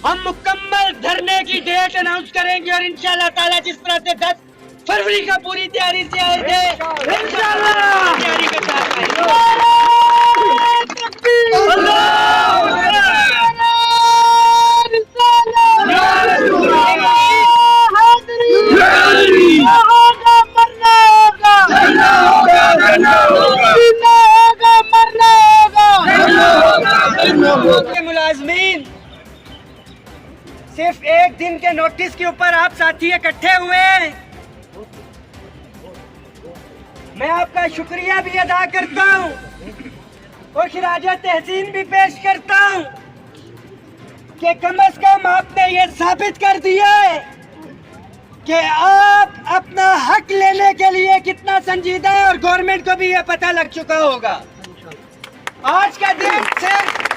हम मुकम्मल धरने की डेट अनाउंस करेंगे और इंशाल्लाह ताला जिस तरह से 10 फरवरी का पूरी तैयारी से आए थे इंशाल्लाह तैयारी के साथ आएंगे। मुलाजमीन सिर्फ एक दिन के नोटिस के ऊपर आप साथी इकट्ठे हुए, मैं आपका शुक्रिया भी अदा करता हूँ और खिराजा तहसीन भी पेश करता हूँ कि कम से कम आपने ये साबित कर दिया है कि आप अपना हक लेने के लिए कितना संजीदा है और गवर्नमेंट को भी ये पता लग चुका होगा। आज का दिन सिर्फ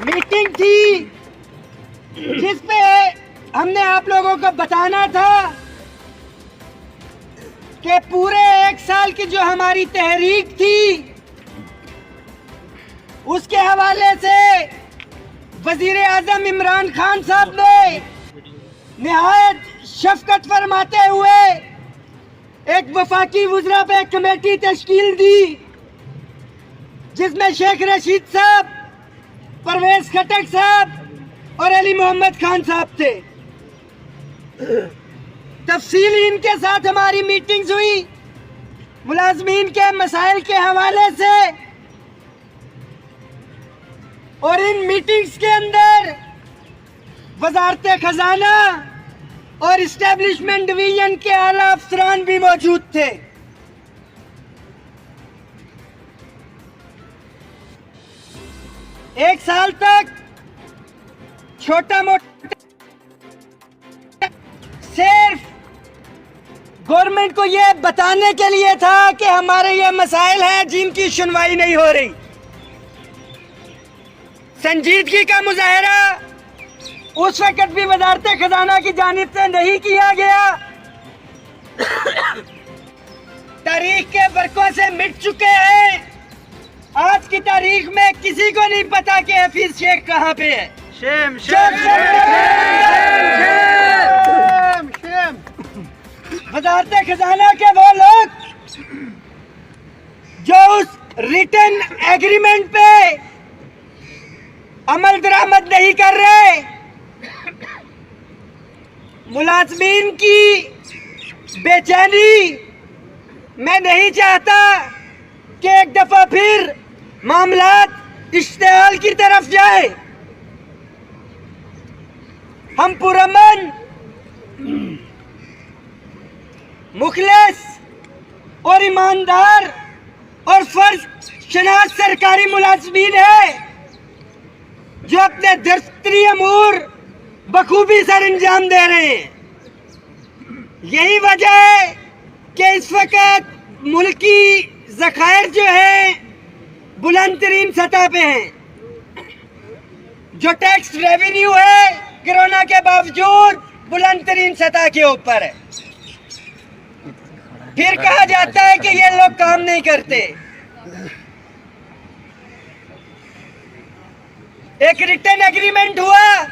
मीटिंग थी जिसपे हमने आप लोगों को बताना था कि पूरे 1 साल की जो हमारी तहरीक थी उसके हवाले से वजीर आजम इमरान खान साहब ने निहायत शफकत फरमाते हुए एक वफाकी वुज़रा पे कमेटी तश्कील दी जिसमें शेख रशीद साहब, परवेज खटक साहब और अली मोहम्मद खान साहब थे। तफसीली इनके साथ हमारी मीटिंग्स हुई मुलाजमीन के मसाइल के हवाले से और इन मीटिंग्स के अंदर वजारत खजाना और इस्टेब्लिशमेंट डिवीजन के आला अफसरान भी मौजूद थे। एक साल तक छोटा मोटा सिर्फ गवर्नमेंट को ये बताने के लिए था कि हमारे ये मसाइल हैं जिनकी सुनवाई नहीं हो रही। संजीदगी का मुजाहरा उस वक्त भी वजारत खजाना की जानिब से नहीं किया गया। तारीख के बरकों से मिट चुके हैं। आज की तारीख में किसी को नहीं पता कि हफीज शेख कहाँ पे है। शेम शेम शेम वजारत खजाना के वो लोग जो उस रिटन एग्रीमेंट पे अमल दरामद नहीं कर रहे, मुलाजमीन की बेचैनी मैं नहीं चाहता कि एक दफा फिर मामलात इश्तिहाल की तरफ जाए। हम पुरअमन, मुखलिस और ईमानदार और फर्ज शनास सरकारी मुलाजमीन है जो अपने दफ्तरी अमूर बखूबी सर अंजाम दे रहे हैं। यही वजह है कि इस वक्त मुल्की ज़खायर जो है बुलंद तरीन सतह पे हैं। जो टैक्स रेवेन्यू है कोरोना के बावजूद बुलंद तरीन सतह के ऊपर है। फिर कहा जाता है कि ये लोग काम नहीं करते। एक रिटर्न एग्रीमेंट हुआ,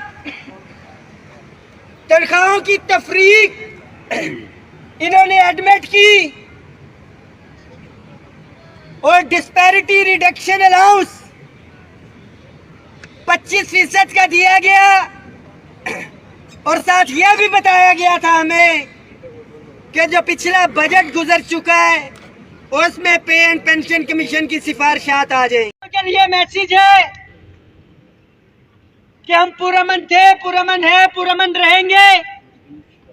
तनख्वाहों की तफरीक इन्होंने एडमिट की और डिस्पैरिटी रिडक्शन अलाउंस 25% का दिया गया और साथ यह भी बताया गया था हमें कि जो पिछला बजट गुजर चुका है उसमें पे एंड पेंशन कमीशन की सिफारिशात आ जाएंगी। के लिए मैसेज है कि हम पुरअमन थे, पुरअमन है, पुरअमन रहेंगे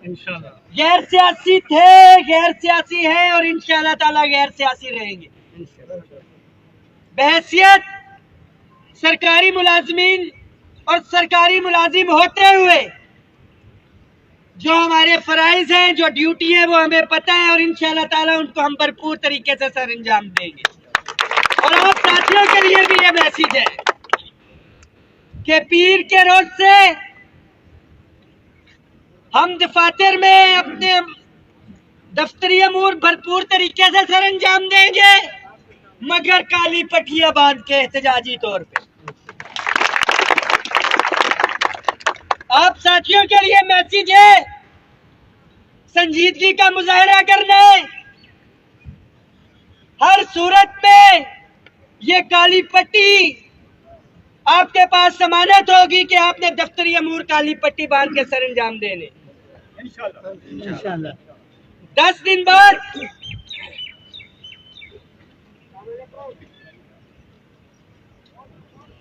इंशाल्लाह। गैर सियासी थे, गैर सियासी है और इंशाल्लाह ताला गैर सियासी रहेंगे। बहैसियत सरकारी मुलाजमीन और सरकारी मुलाजिम होते हुए जो हमारे फराइज हैं, जो ड्यूटी है, वो हमें पता है और इंशाल्लाह ताला उनको हम भरपूर तरीके से सर अंजाम देंगे। और आप साथियों के लिए भी ये मैसेज है कि पीर के रोज से हम दफातर में अपने दफ्तरी अमूर भरपूर तरीके से सर अंजाम देंगे, मगर काली पट्टियां बांध के एहतजाजी तौर पे। साथियों के लिए मैसेज है, संजीदगी का मुजाहरा करना है। हर सूरत में ये काली पट्टी आपके पास जमानत होगी कि आपने दफ्तरी अमूर काली पट्टी बांध के सर अंजाम देने। इंशाल्लाह 10 दिन बाद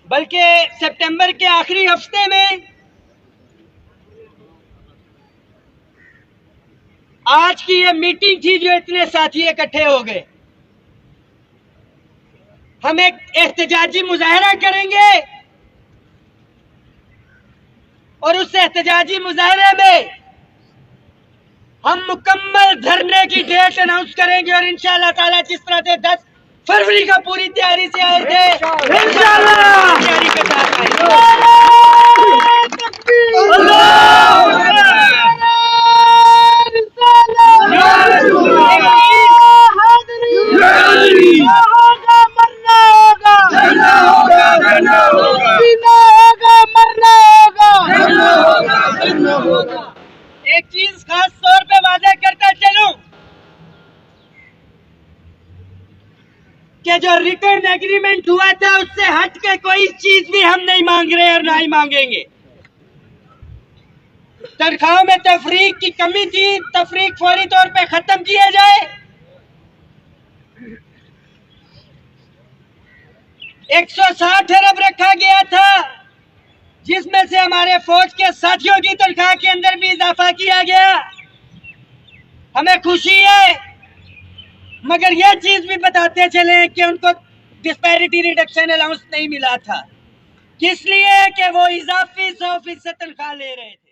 बल्कि सितंबर के आखिरी हफ्ते में आज की ये मीटिंग थी जो इतने साथी इकट्ठे हो गए। हम एक एहतजाजी मुजाहरा करेंगे और उस एहतजाजी मुजाहरे में हम मुकम्मल धरने की डेट अनाउंस करेंगे और इंशाअल्लाह ताला जिस तरह से 10 फरवरी का पूरी तैयारी से आए थे इंशाअल्लाह तैयारी के साथ आएंगे। एक चीज खास तौर पे वादा करता चलूं कि जो रिटर्न एग्रीमेंट हुआ था उससे हट के कोई चीज भी हम नहीं मांग रहे और ना ही मांगेंगे। तनख्वाहों में तफरीक की कमी थी, तफरीक फौरी तौर पे खत्म किया जाए। 160 अरब रखा गया था जिसमें से हमारे फौज के साथियों की तनख्वाह के अंदर भी इजाफा किया गया। हमें खुशी है, मगर यह चीज भी बताते चले कि उनको डिस्पैरिटी रिडक्शन अलाउंस नहीं मिला था, किस लिए कि वो इजाफी 100% तनख्वाह ले रहे थे।